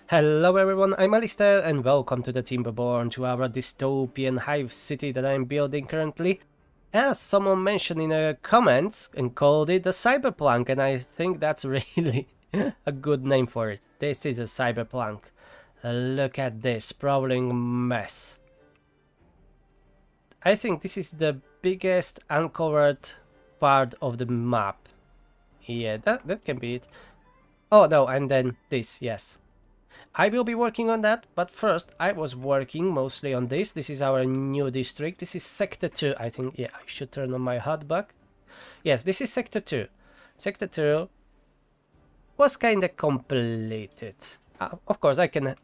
Hello everyone, I'm Alistair and welcome to the Timberborn, to our dystopian hive city that I'm building currently. As someone mentioned in the comments and called it a CyberPlank, and I think that's really a good name for it. This is a CyberPlank. Look at this sprawling mess. I think this is the biggest uncovered part of the map. Yeah, that can be it. Oh no, and then this, yes. I will be working on that, but first I was working mostly on this. This is our new district. This is Sector 2, I think. Yeah, I should turn on my HUD back. Yes, this is Sector 2. Sector 2 was kinda completed. Of course, I can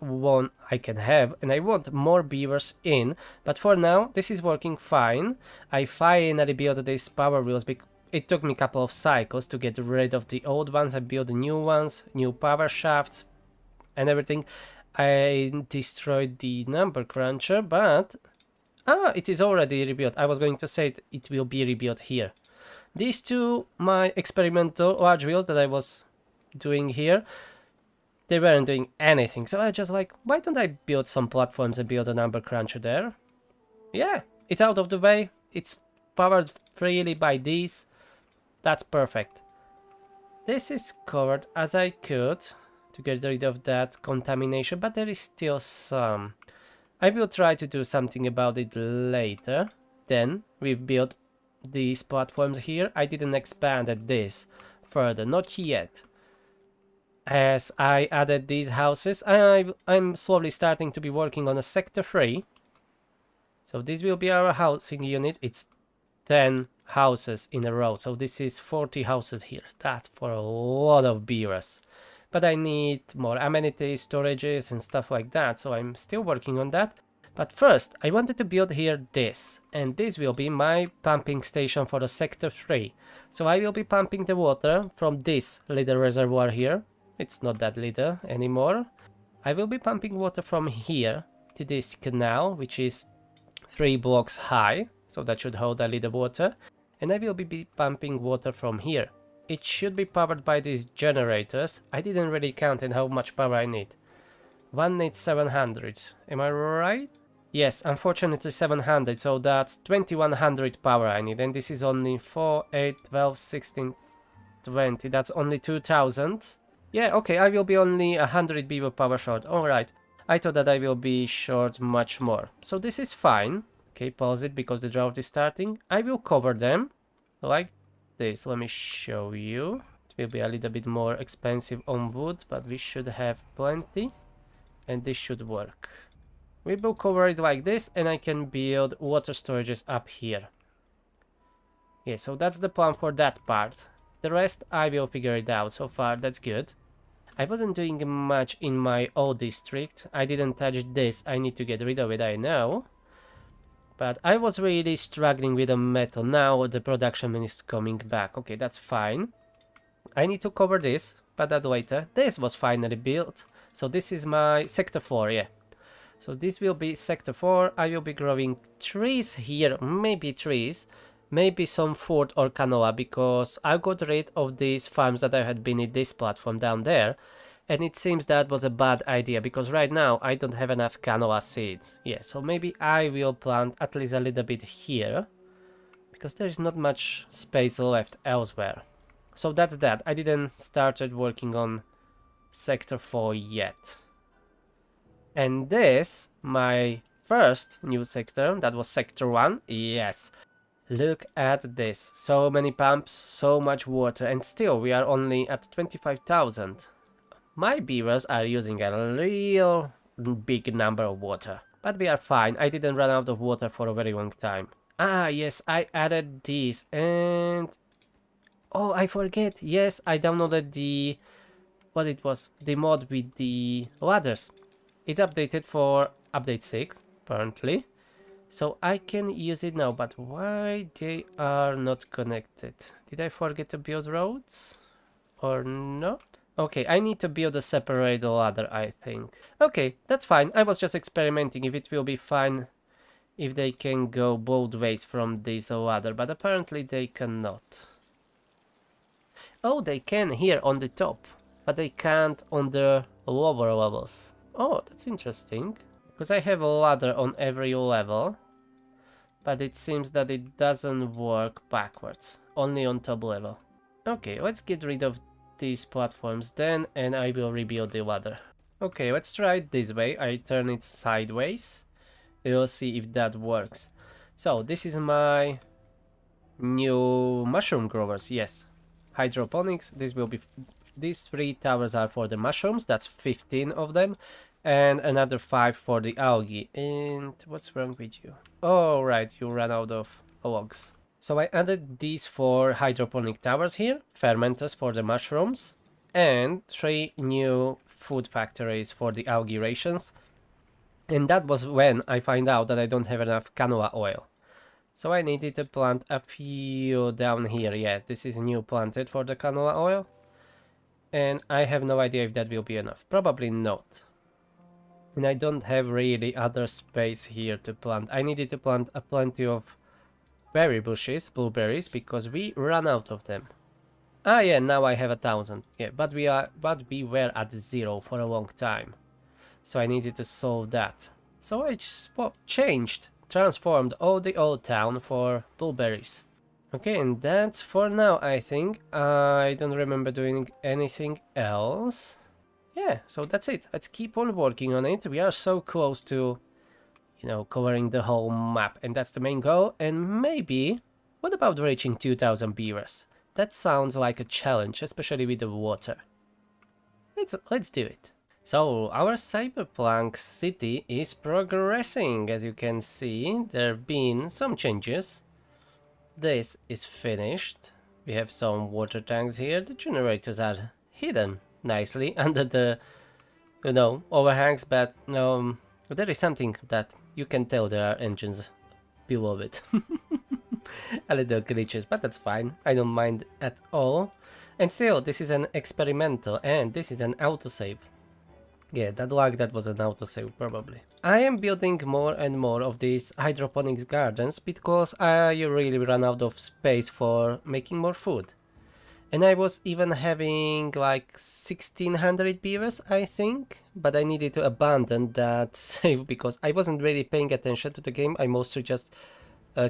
have, and I want more beavers in, but for now, this is working fine. I finally built these power wheels because it took me a couple of cycles to get rid of the old ones. I built new ones, new power shafts, and everything. I destroyed the number cruncher, but it is already rebuilt. I was going to say it will be rebuilt here. These two, my experimental large wheels that I was doing here, they weren't doing anything, so I just like, why don't I build some platforms and build a number cruncher there? Yeah, it's out of the way, it's powered freely by these. That's perfect. This is covered as I could to get rid of that contamination, but there is still some. I will try to do something about it later. Then we've built these platforms here. I didn't expand this further, not yet. As I added these houses, I'm slowly starting to be working on a sector 3. So this will be our housing unit. It's 10 houses in a row, so this is 40 houses here. That's for a lot of beavers. But I need more amenities, storages and stuff like that, so I'm still working on that. But first, I wanted to build here this, and this will be my pumping station for the Sector 3. So I will be pumping the water from this little reservoir here. It's not that little anymore. I will be pumping water from here to this canal, which is 3 blocks high, so that should hold a little water. And I will be pumping water from here. It should be powered by these generators. I didn't really count in how much power I need. One needs 700. Am I right? Yes, unfortunately 700, so that's 2100 power I need. And this is only 4, 8, 12, 16, 20. That's only 2000. Yeah, okay, I will be only 100 beaver power short. Alright, I thought that I will be short much more. So this is fine. Okay, pause it because the drought is starting. I will cover them like this. Let me show you. It will be a little bit more expensive on wood, but we should have plenty and this should work. We will cover it like this and I can build water storages up here. Yeah, so that's the plan for that part. The rest I will figure it out. So far that's good. I wasn't doing much in my old district. I didn't touch this. I need to get rid of it, I know. But I was really struggling with the metal. Now the production is coming back. Okay, that's fine. I need to cover this, but that later. This was finally built. So this is my Sector 4, yeah. So this will be Sector 4. I will be growing trees here. Maybe trees. Maybe some food or canola, because I got rid of these farms that I had been in this platform down there. And it seems that was a bad idea, because right now I don't have enough canola seeds. Yeah, so maybe I will plant at least a little bit here, because there is not much space left elsewhere. So that's that. I didn't started working on Sector 4 yet. And this, my first new sector, that was Sector 1. Yes. Look at this. So many pumps, so much water, and still we are only at 25,000. My beavers are using a real big number of water. But we are fine. I didn't run out of water for a very long time. Ah, yes, I added these and... Oh, I forget. Yes, I downloaded the... What it was? The mod with the ladders. It's updated for update 6, apparently. So I can use it now, but why they are not connected? Did I forget to build roads? Or not? Okay, I need to build a separate ladder, I think. Okay, that's fine. I was just experimenting if it will be fine if they can go both ways from this ladder, but apparently they cannot. Oh, they can here on the top. but they can't on the lower levels. Oh, that's interesting. Because I have a ladder on every level, but it seems that it doesn't work backwards, only on top level. Okay, let's get rid of these platforms then, and I will rebuild the ladder. Okay, let's try it this way. I turn it sideways. We'll see if that works. So this is my new mushroom growers. Yes, hydroponics. These 3 towers are for the mushrooms. That's 15 of them, and another 5 for the algae. And what's wrong with you? Oh right, you ran out of logs. So I added these 4 hydroponic towers here, fermenters for the mushrooms, and 3 new food factories for the algae rations. And that was when I find out that I don't have enough canola oil. So I needed to plant a few down here. Yeah, this is new planted for the canola oil. And I have no idea if that will be enough. Probably not. And I don't have really other space here to plant. I needed to plant a plenty of berry bushes, blueberries, because we ran out of them. Ah yeah, now I have 1,000. Yeah, but we were at 0 for a long time. So I needed to solve that. So I transformed all the old town for blueberries. Okay, and that's for now, I think. I don't remember doing anything else. Yeah, so that's it. Let's keep on working on it. We are so close to, you know, covering the whole map, and that's the main goal. And maybe, what about reaching 2,000 beavers? That sounds like a challenge, especially with the water. Let's do it. So, our CyberPlank city is progressing. As you can see, there have been some changes. This is finished. We have some water tanks here. The generators are hidden nicely under the, you know, overhangs, but there is something that you can tell there are engines below it. A little glitches, but that's fine. I don't mind at all. And still, this is an experimental, and this is an autosave. Yeah, that was an autosave probably. I am building more and more of these hydroponics gardens because I really ran out of space for making more food. And I was even having like 1,600 beavers, I think, but I needed to abandon that save because I wasn't really paying attention to the game. I mostly just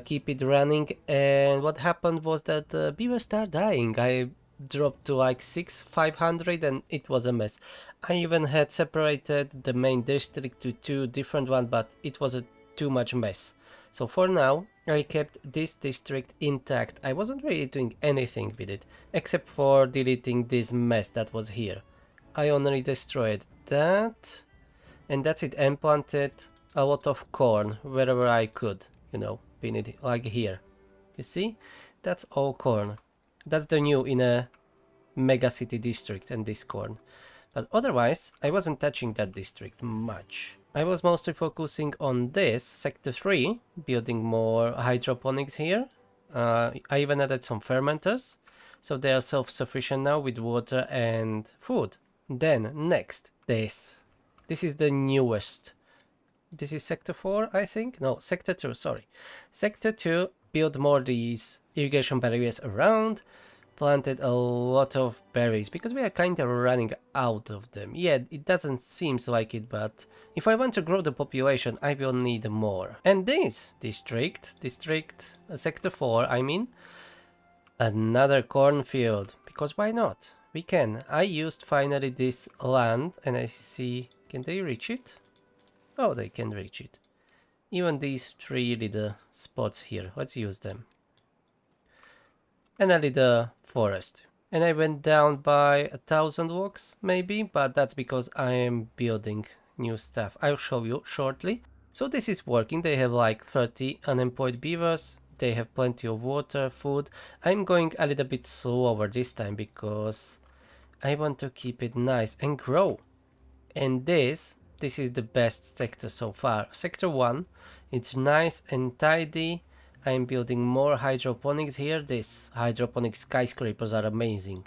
keep it running, and what happened was that the beavers started dying. I dropped to like 500 and it was a mess. I even had separated the main district to 2 different ones, but it was too much mess. So for now I kept this district intact. I wasn't really doing anything with it except for deleting this mess that was here. I only destroyed that, and that's it, and planted a lot of corn wherever I could, you know, pin it like here. You see, that's all corn. That's the new in a Megacity district, and this corn. But otherwise, I wasn't touching that district much. I was mostly focusing on this, Sector 3, building more hydroponics here. I even added some fermenters, so they are self-sufficient now with water and food. Then, next, this. This is the newest. This is Sector 4, I think? No, Sector 2, sorry. Sector 2, build more these irrigation barriers around, planted a lot of berries, because we are kind of running out of them. Yeah, it doesn't seem like it, but if I want to grow the population, I will need more. And this district, Sector 4, I mean, another cornfield, because why not? We can. I used finally this land, and I see, can they reach it? Oh, they can reach it. Even these 3 little spots here, let's use them. And a little forest. And I went down by 1,000 logs, maybe, but that's because I am building new stuff. I'll show you shortly. So this is working. They have like 30 unemployed beavers. They have plenty of water, food. I'm going a little bit slower this time because I want to keep it nice and grow. And this is the best sector so far. Sector 1, it's nice and tidy. I'm building more hydroponics here. These hydroponic skyscrapers are amazing.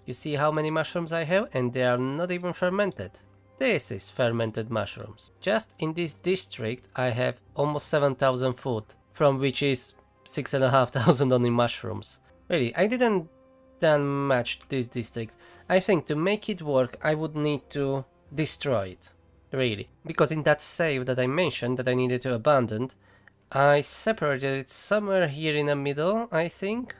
You see how many mushrooms I have, and they are not even fermented. This is fermented mushrooms. Just in this district I have almost 7,000 food, from which is 6,500 only mushrooms. Really, I didn't done much to this district. I think to make it work, I would need to destroy it, really. Because in that save that I mentioned that I needed to abandon, I separated it somewhere here in the middle, I think.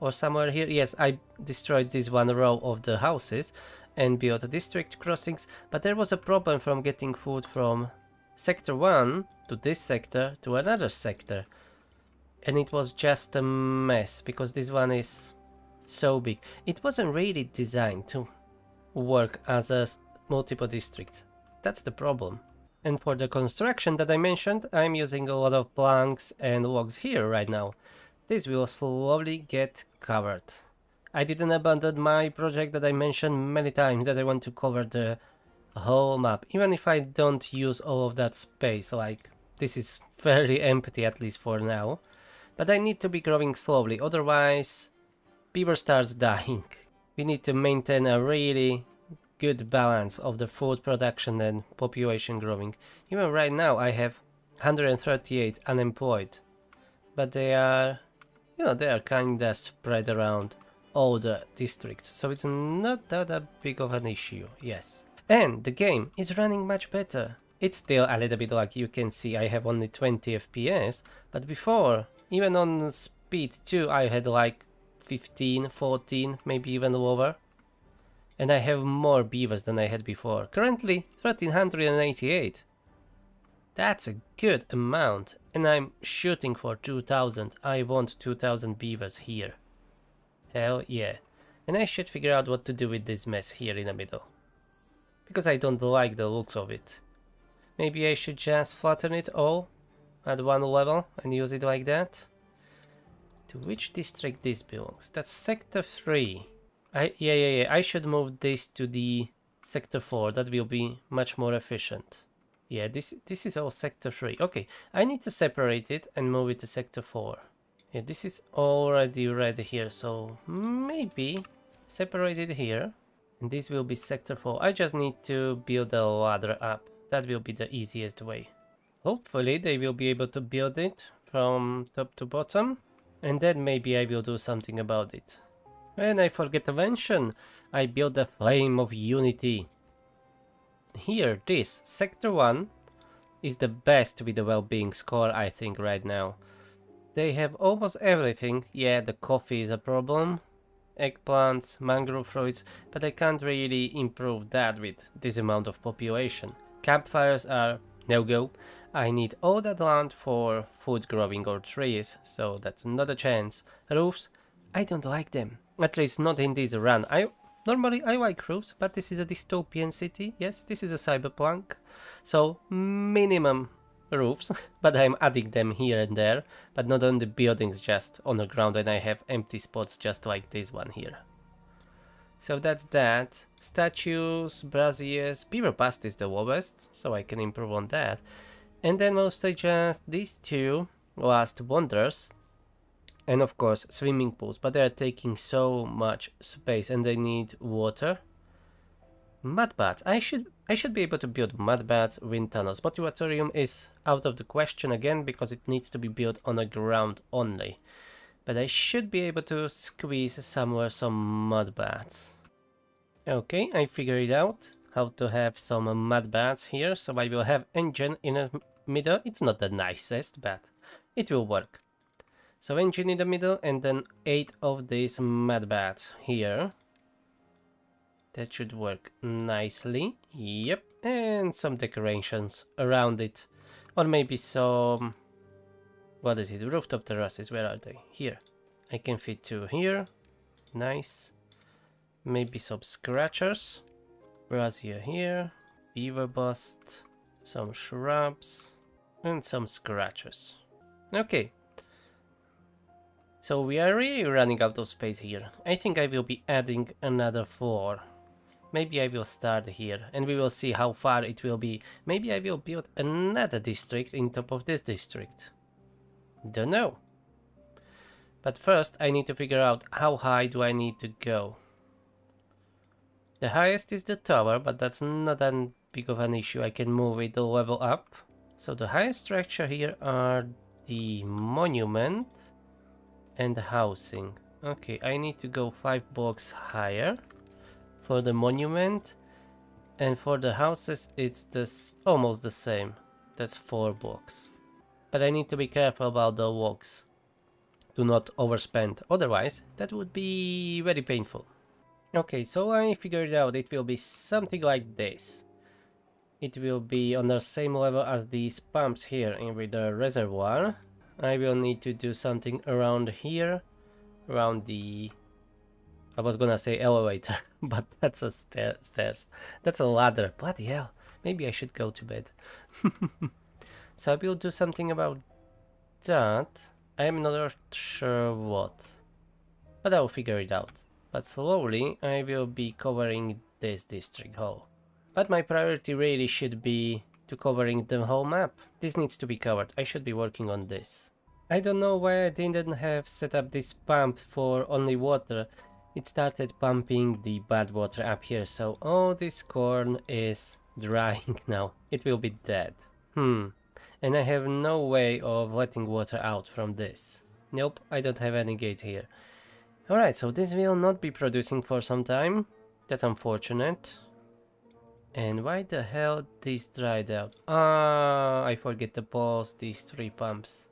Or somewhere here. Yes, I destroyed this one row of the houses and built district crossings. But there was a problem from getting food from sector 1 to this sector to another sector. And it was just a mess because this one is so big. It wasn't really designed to work as a multiple district. That's the problem. And for the construction that I mentioned, I'm using a lot of planks and logs here right now. This will slowly get covered. I didn't abandon my project that I mentioned many times that I want to cover the whole map. Even if I don't use all of that space, like this is fairly empty at least for now. But I need to be growing slowly, otherwise Beaver starts dying. We need to maintain a really good balance of the food production and population growing. Even right now I have 138 unemployed, but they are, you know, they are kinda spread around all the districts, so it's not that big of an issue, yes. And the game is running much better. It's still a little bit like you can see I have only 20 FPS, but before, even on speed 2 I had like 15, 14, maybe even lower. And I have more beavers than I had before. Currently 1388. That's a good amount. And I'm shooting for 2000. I want 2000 beavers here. Hell yeah. And I should figure out what to do with this mess here in the middle. Because I don't like the looks of it. Maybe I should just flatten it all at one level and use it like that. To which district this belongs? That's sector 3. Yeah, I should move this to the sector 4. That will be much more efficient. Yeah, this is all sector 3. Okay, I need to separate it and move it to sector 4. Yeah, this is already ready here, so maybe separate it here. And this will be sector 4. I just need to build a ladder up. That will be the easiest way. Hopefully they will be able to build it from top to bottom. And then maybe I will do something about it. And I forget to mention, I built the Flame of Unity. Here, this, Sector 1, is the best with the well-being score, I think, right now. They have almost everything. Yeah, the coffee is a problem. Eggplants, mangrove fruits, but I can't really improve that with this amount of population. Campfires are no-go. I need all that land for food growing or trees, so that's not a chance. Roofs, I don't like them. At least not in this run. Normally I like roofs, but this is a dystopian city. Yes, this is a CyberPlank. So minimum roofs, but I'm adding them here and there. But not on the buildings, just on the ground when I have empty spots just like this one here. So that's that. Statues, braziers, beaver past is the lowest, so I can improve on that. And then mostly just these two last wonders. And of course swimming pools, but they are taking so much space and they need water. Mud baths. I should be able to build mud baths, wind tunnels. Motivatorium is out of the question again because it needs to be built on the ground only. But I should be able to squeeze somewhere some mud baths. Okay, I figured it out how to have some mud baths here. So I will have engine in the middle. It's not the nicest, but it will work. So engine in the middle and then 8 of these mud baths here. That should work nicely. Yep, and some decorations around it. Or maybe some... what is it? Rooftop terraces, where are they? Here. I can fit 2 here. Nice. Maybe some scratchers. Brazier here. Beaver bust. Some shrubs. And some scratchers. Okay. So we are really running out of space here. I think I will be adding another floor. Maybe I will start here and we will see how far it will be. Maybe I will build another district in top of this district. Don't know. But first I need to figure out how high do I need to go. The highest is the tower, but that's not that big of an issue. I can move it a level up. So the highest structure here are the monument and the housing. Okay, I need to go 5 blocks higher for the monument, and for the houses it's almost the same. That's 4 blocks. But I need to be careful about the walks to not overspend, otherwise that would be very painful. Okay, so I figured out it will be something like this. It will be on the same level as these pumps here in with the reservoir. I will need to do something around here, around the... I was gonna say elevator, but that's a stairs. That's a ladder. Bloody hell. Maybe I should go to bed. So I will do something about that. I am not sure what, but I'll figure it out. But slowly I will be covering this district whole. But my priority really should be to covering the whole map. This needs to be covered. I should be working on this. I don't know why I didn't have set up this pump for only water. It started pumping the bad water up here, so all this corn is drying now. It will be dead. And I have no way of letting water out from this. Nope, I don't have any gate here. Alright, so this will not be producing for some time. That's unfortunate. And why the hell this dried out? I forget to pause these 3 pumps.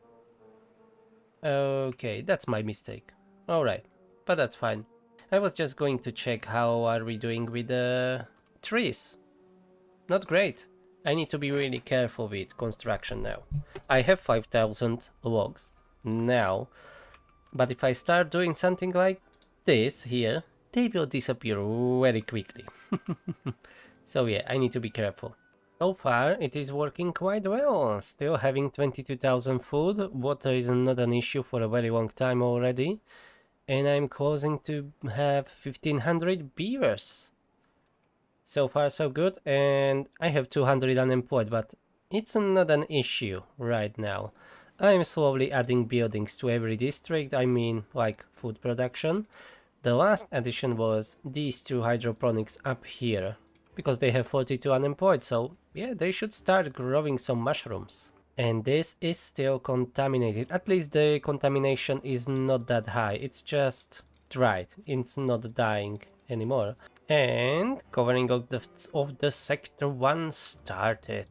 Okay, that's my mistake. Alright, but that's fine. I was just going to check how are we doing with the trees. Not great. I need to be really careful with construction now. I have 5,000 logs now, but if I start doing something like this here, they will disappear very quickly. So yeah, I need to be careful. So far it is working quite well. Still having 22,000 food. Water is not an issue for a very long time already. And I'm closing to have 1,500 beavers. So far so good, and I have 200 unemployed, but it's not an issue right now. I'm slowly adding buildings to every district, I mean like food production. The last addition was these 2 hydroponics up here, because they have 42 unemployed, so yeah, they should start growing some mushrooms. And this is still contaminated, at least the contamination is not that high, it's just dried, it's not dying anymore. And covering of the sector 1 started.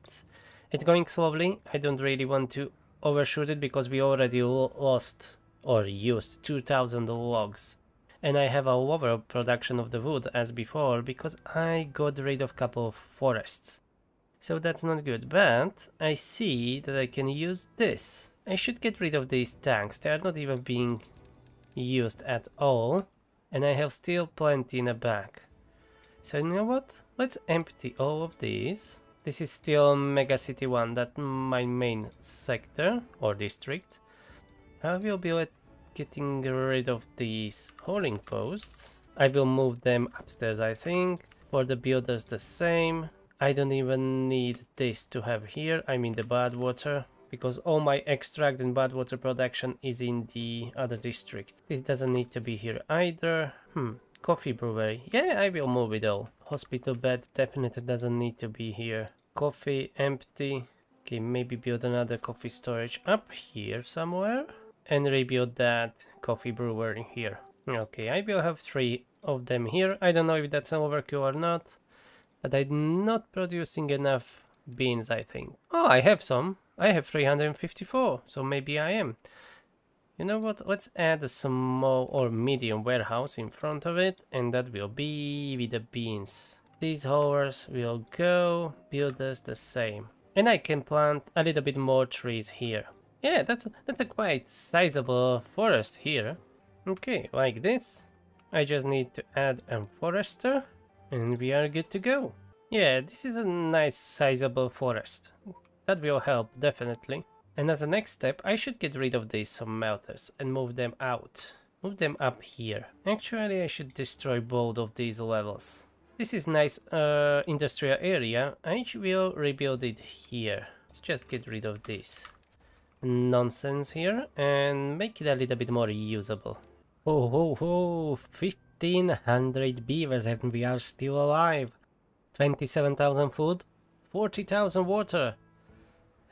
It's going slowly. I don't really want to overshoot it because we already lost or used 2,000 logs. And I have a lower production of the wood as before because I got rid of a couple of forests. So that's not good, but I see that I can use this. I should get rid of these tanks. They are not even being used at all. And I have still plenty in the back. So you know what? Let's empty all of these. This is still Megacity One, that's my main sector or district. I will be getting rid of these hauling posts. I will move them upstairs, I think. For the builders the same. I don't even need this to have here, I mean the bad water. Because all my extract and bad water production is in the other district. This doesn't need to be here either. Coffee brewery. Yeah, I will move it all. Hospital bed definitely doesn't need to be here. Coffee empty. Okay, maybe build another coffee storage up here somewhere. And rebuild that coffee brewery here. Okay, I will have 3 of them here. I don't know if that's an overkill or not. But I'm not producing enough beans, I think. Oh, I have some. I have 354, so maybe I am. You know what, let's add a small or medium warehouse in front of it, and that will be with the beans. These haulers will go, builders the same. And I can plant a little bit more trees here. Yeah, that's a quite sizable forest here. Okay, like this. I just need to add a forester, and we are good to go. Yeah, this is a nice sizable forest. That will help, definitely. And as a next step, I should get rid of these smelters and move them out. Move them up here. Actually, I should destroy both of these levels. This is nice industrial area. I will rebuild it here. Let's just get rid of this nonsense here and make it a little bit more usable. Oh, 1,500 beavers and we are still alive. 27,000 food, 40,000 water.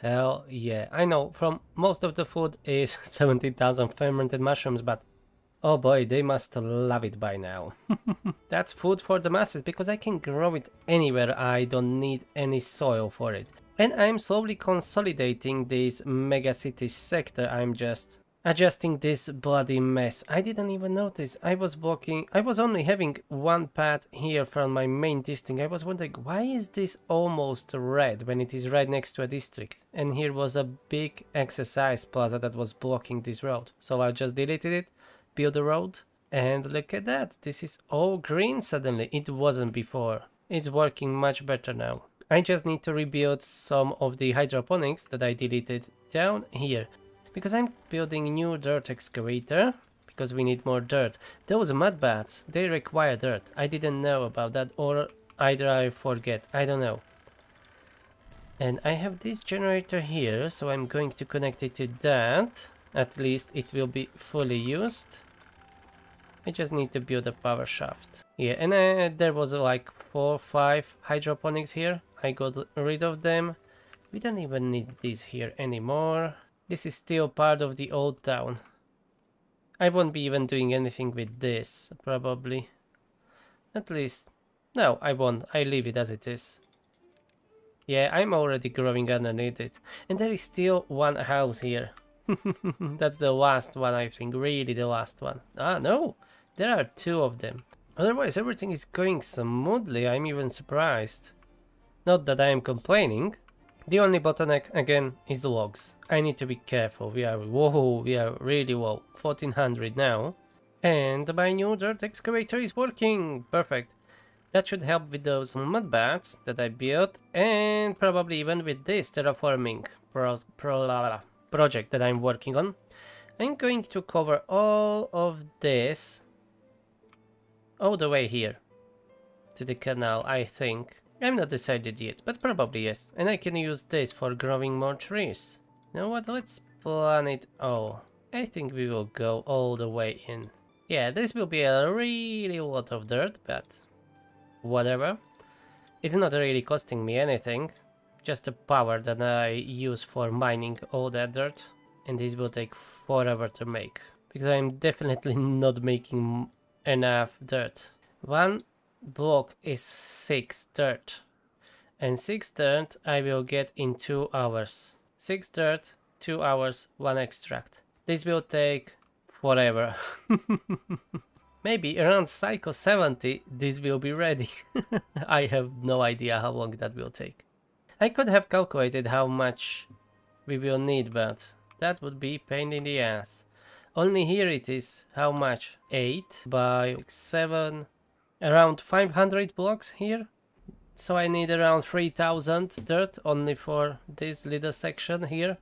Hell yeah, I know from most of the food is 17,000 fermented mushrooms, but Oh boy, they must love it by now. That's food for the masses because I can grow it anywhere. I don't need any soil for it. And I'm slowly consolidating this megacity sector. I'm just adjusting this bloody mess. I didn't even notice. I was only having one path here from my main district. I was wondering, why is this almost red when it is right next to a district? And here was a big exercise plaza that was blocking this road. So I just deleted it, built the road, and look at that. This is all green suddenly. It wasn't before. It's working much better now. I just need to rebuild some of the hydroponics that I deleted down here. Because I'm building new dirt excavator, because we need more dirt. Those mud bats, they require dirt. I didn't know about that, or either I forget, I don't know. And I have this generator here, so I'm going to connect it to that. At least it will be fully used. I just need to build a power shaft. Yeah, and there was like 4 or 5 hydroponics here. I got rid of them. We don't even need this here anymore. This is still part of the old town. I won't be even doing anything with this, probably. At least... No, I won't. I leave it as it is. Yeah, I'm already growing underneath it. And there is still one house here. That's the last one, I think. Really the last one. Ah, no! There are 2 of them. Otherwise, everything is going smoothly. I'm even surprised. Not that I am complaining. The only bottleneck, again, is the logs. I need to be careful. We are really low. 1400 now. And my new dirt excavator is working. Perfect. That should help with those mud bats that I built. And probably even with this terraforming project that I'm working on. I'm going to cover all of this all the way here to the canal, I think. I'm not decided yet, but probably yes. And I can use this for growing more trees. You know what? Let's plan it all. I think we will go all the way in. Yeah, this will be a really lot of dirt, but whatever. It's not really costing me anything. Just the power that I use for mining all that dirt. And this will take forever to make. Because I'm definitely not making enough dirt. One block is 6 dirt. And 6 dirt I will get in 2 hours. 6 dirt, 2 hours, 1 extract. This will take forever. Maybe around cycle 70 this will be ready. I have no idea how long that will take. I could have calculated how much we will need, but that would be pain in the ass. Only here it is, how much? 8 by 7, around 500 blocks here. So I need around 3000 dirt only for this little section here.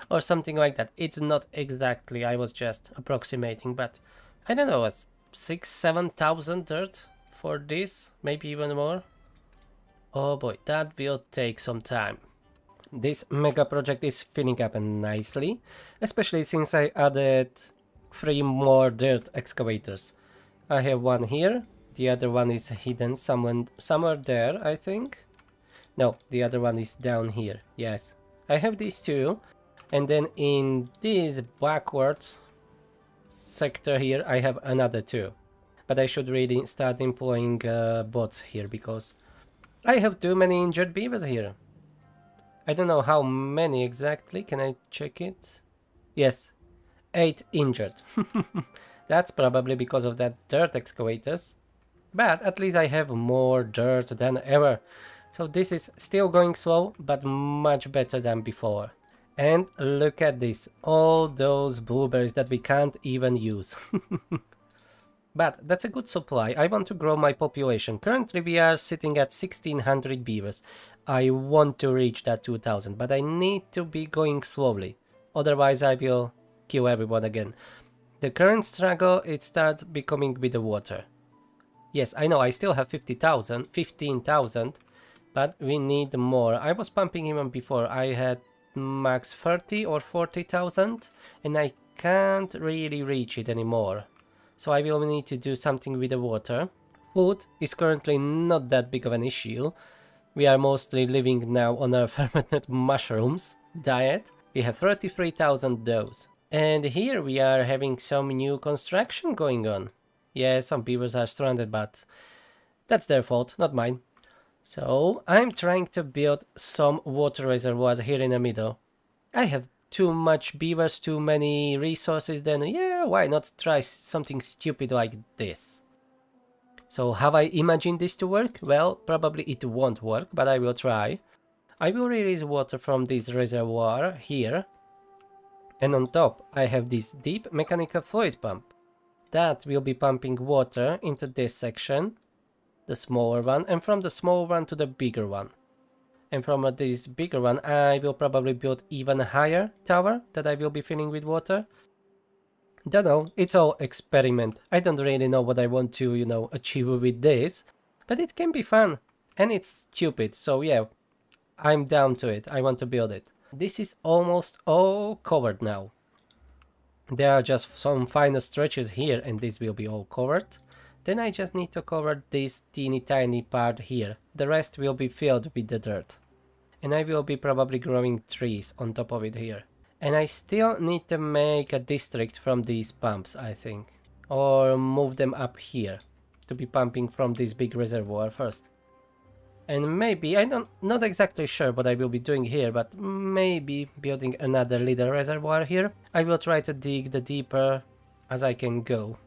Or something like that. It's not exactly, I was just approximating, but I don't know, it's 6,000-7,000 dirt for this, maybe even more. Oh boy, that will take some time. This mega project is filling up nicely, especially since I added 3 more dirt excavators. I have one here, the other one is hidden somewhere there, I think. No, the other one is down here, yes. I have these 2, and then in this backwards sector here I have another 2. But I should really start employing bots here, because I have too many injured beavers here. I don't know how many exactly, can I check it? Yes, 8 injured. That's probably because of that dirt excavators. But at least I have more dirt than ever. So this is still going slow, but much better than before. And look at this, all those blueberries that we can't even use. But that's a good supply. I want to grow my population. Currently we are sitting at 1600 beavers. I want to reach that 2000, but I need to be going slowly. Otherwise I will kill everyone again. The current struggle, it starts becoming with the water. Yes, I know I still have 15,000, but we need more. I was pumping even before. I had max 30 or 40,000 and I can't really reach it anymore. So I will need to do something with the water. Food is currently not that big of an issue. We are mostly living now on a fermented mushrooms diet. We have 33,000 those. And here we are having some new construction going on. Yeah, some beavers are stranded, but that's their fault, not mine. So I'm trying to build some water reservoirs here in the middle. I have too much beavers, too many resources, then yeah, why not try something stupid like this? So have I imagined this to work? Well, probably it won't work, but I will try. I will release water from this reservoir here. And on top I have this deep mechanical fluid pump. That will be pumping water into this section, the smaller one, and from the small one to the bigger one. And from this bigger one I will probably build even higher tower that I will be filling with water. Don't know, it's all experiment. I don't really know what I want to, achieve with this, but it can be fun. And it's stupid, so yeah, I'm down to it. I want to build it. This is almost all covered now. There are just some final stretches here and this will be all covered. Then I just need to cover this teeny tiny part here. The rest will be filled with the dirt. And I will be probably growing trees on top of it here. And I still need to make a district from these pumps, I think. Or move them up here to be pumping from this big reservoir first. And maybe, I'm not exactly sure what I will be doing here, but maybe building another little reservoir here. I will try to dig the deeper as I can go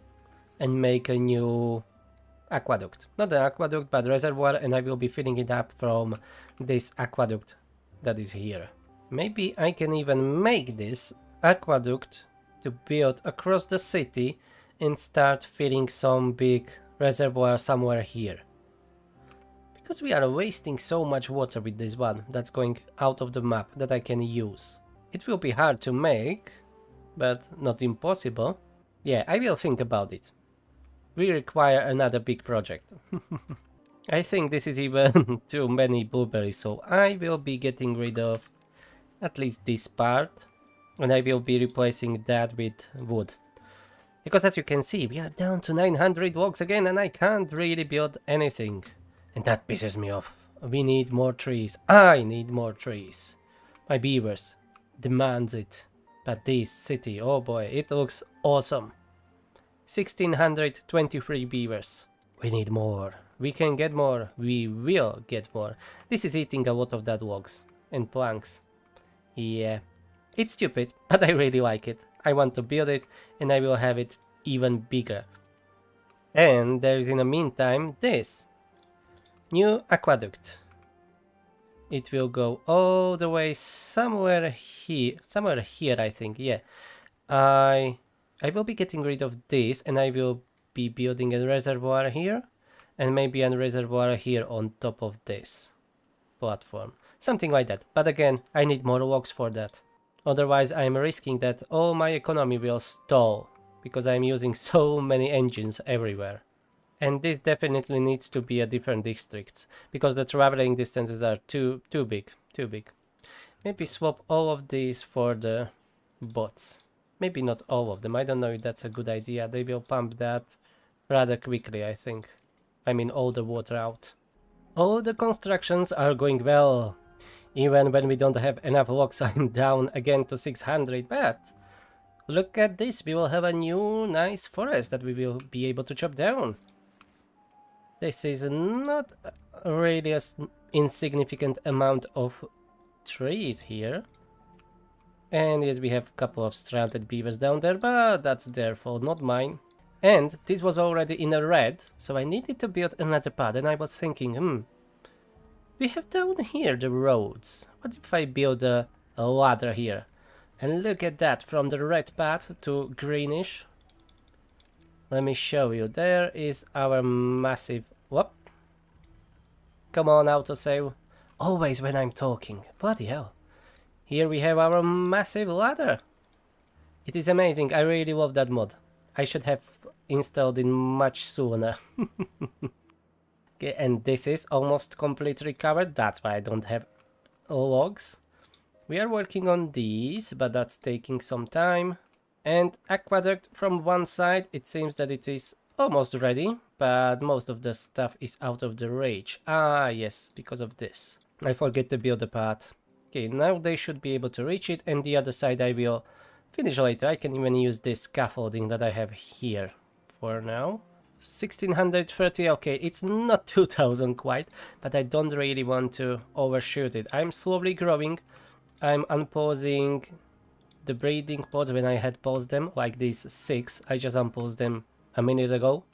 and make a new aqueduct. Not an aqueduct, but reservoir, and I will be filling it up from this aqueduct that is here. Maybe I can even make this aqueduct to build across the city and start filling some big reservoir somewhere here. Because we are wasting so much water with this one that's going out of the map that I can use. It will be hard to make, but not impossible. Yeah, I will think about it. We require another big project. I think this is even too many blueberries, so I will be getting rid of at least this part, and I will be replacing that with wood. Because as you can see, we are down to 900 logs again, and I can't really build anything. And that pisses me off. We need more trees. I need more trees. My beavers demands it. But this city, oh boy, it looks awesome. 1623 beavers. We need more. We can get more. We will get more. This is eating a lot of dead logs and planks. Yeah, it's stupid, but I really like it. I want to build it and I will have it even bigger. And there's in the meantime this new aqueduct. It will go all the way somewhere here I think. Yeah, I will be getting rid of this and I will be building a reservoir here and maybe a reservoir here on top of this platform, something like that. But again, I need more logs for that, otherwise I'm risking that all my economy will stall because I'm using so many engines everywhere. And this definitely needs to be a different districts, because the traveling distances are too big. Maybe swap all of these for the bots. Maybe not all of them, I don't know if that's a good idea. They will pump that rather quickly, I think. I mean, all the water out. All the constructions are going well. Even when we don't have enough logs, I'm down again to 600, but look at this, we will have a new nice forest that we will be able to chop down. This is not really an insignificant amount of trees here. And yes, we have a couple of stranded beavers down there, but that's their fault, not mine. And this was already in a red, so I needed to build another path, and I was thinking, we have down here the roads. What if I build a ladder here? And look at that, from the red path to greenish. Let me show you. There is our massive... Whoop. Come on, autosave. Always when I'm talking. Bloody hell. Here we have our massive ladder. It is amazing. I really love that mod. I should have installed it much sooner. Okay, and this is almost completely covered. That's why I don't have logs. We are working on these, but that's taking some time. And aqueduct from one side, it seems that it is almost ready, but most of the stuff is out of the reach. Ah, yes, because of this. I forget to build a path. Okay, now they should be able to reach it, and the other side I will finish later. I can even use this scaffolding that I have here for now. 1630, okay, it's not 2000 quite, but I don't really want to overshoot it. I'm slowly growing. I'm unpausing the breeding pods when I had paused them, like these 6. I just unpaused them a minute ago.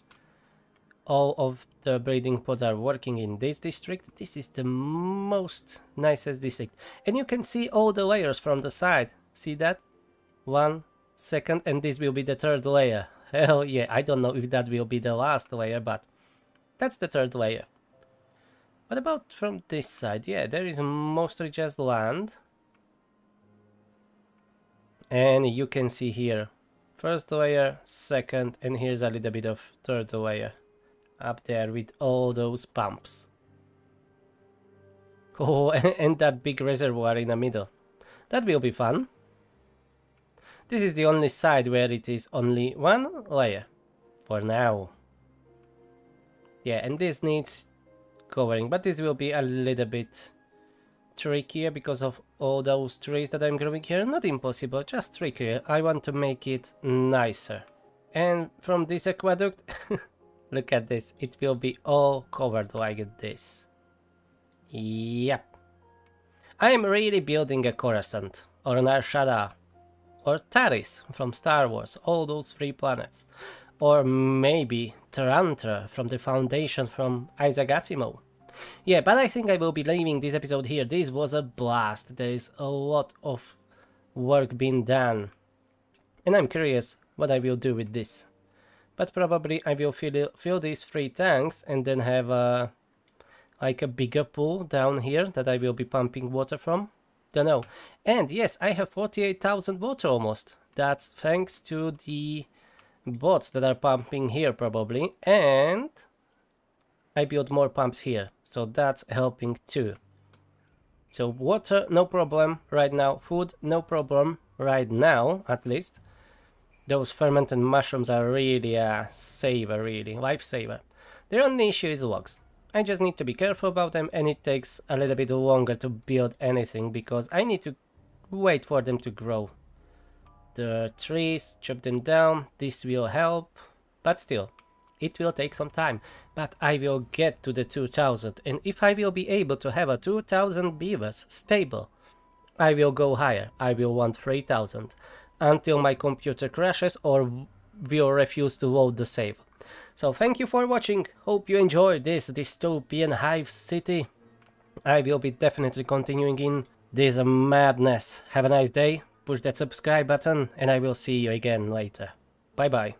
All of the breeding pods are working in this district. This is the most nicest district. And you can see all the layers from the side. See that? 1 second, and this will be the 3rd layer. Hell yeah, I don't know if that will be the last layer, but that's the 3rd layer. What about from this side? Yeah, there is mostly just land. And you can see here, 1st layer, 2nd, and here's a little bit of 3rd layer. Up there with all those pumps. Oh, and that big reservoir in the middle. That will be fun. This is the only side where it is only 1 layer. For now. Yeah, and this needs covering, but this will be a little bit trickier because of all those trees that I'm growing here. Not impossible, just trickier. I want to make it nicer. And from this aqueduct, look at this. It will be all covered like this. Yep. I am really building a Coruscant, or an Arshada, or Taris from Star Wars, all those 3 planets. Or maybe Tarantra from the Foundation from Isaac Asimov. Yeah, but I think I will be leaving this episode here. This was a blast. There is a lot of work being done. And I'm curious what I will do with this. But probably I will fill these 3 tanks and then have like a bigger pool down here that I will be pumping water from. Don't know. And yes, I have 48,000 water almost. That's thanks to the bots that are pumping here probably. And I built more pumps here, so that's helping too. So water, no problem right now. Food, no problem right now, at least. Those fermented mushrooms are really a saver, really, lifesaver. The only issue is logs. I just need to be careful about them, and it takes a little bit longer to build anything because I need to wait for them to grow. The trees, chop them down, this will help, but still. It will take some time, but I will get to the 2000, and if I will be able to have a 2000 beavers stable, I will go higher. I will want 3000 until my computer crashes or will refuse to load the save. So thank you for watching. Hope you enjoyed this dystopian hive city. I will be definitely continuing in this madness. Have a nice day. Push that subscribe button, and I will see you again later. Bye bye.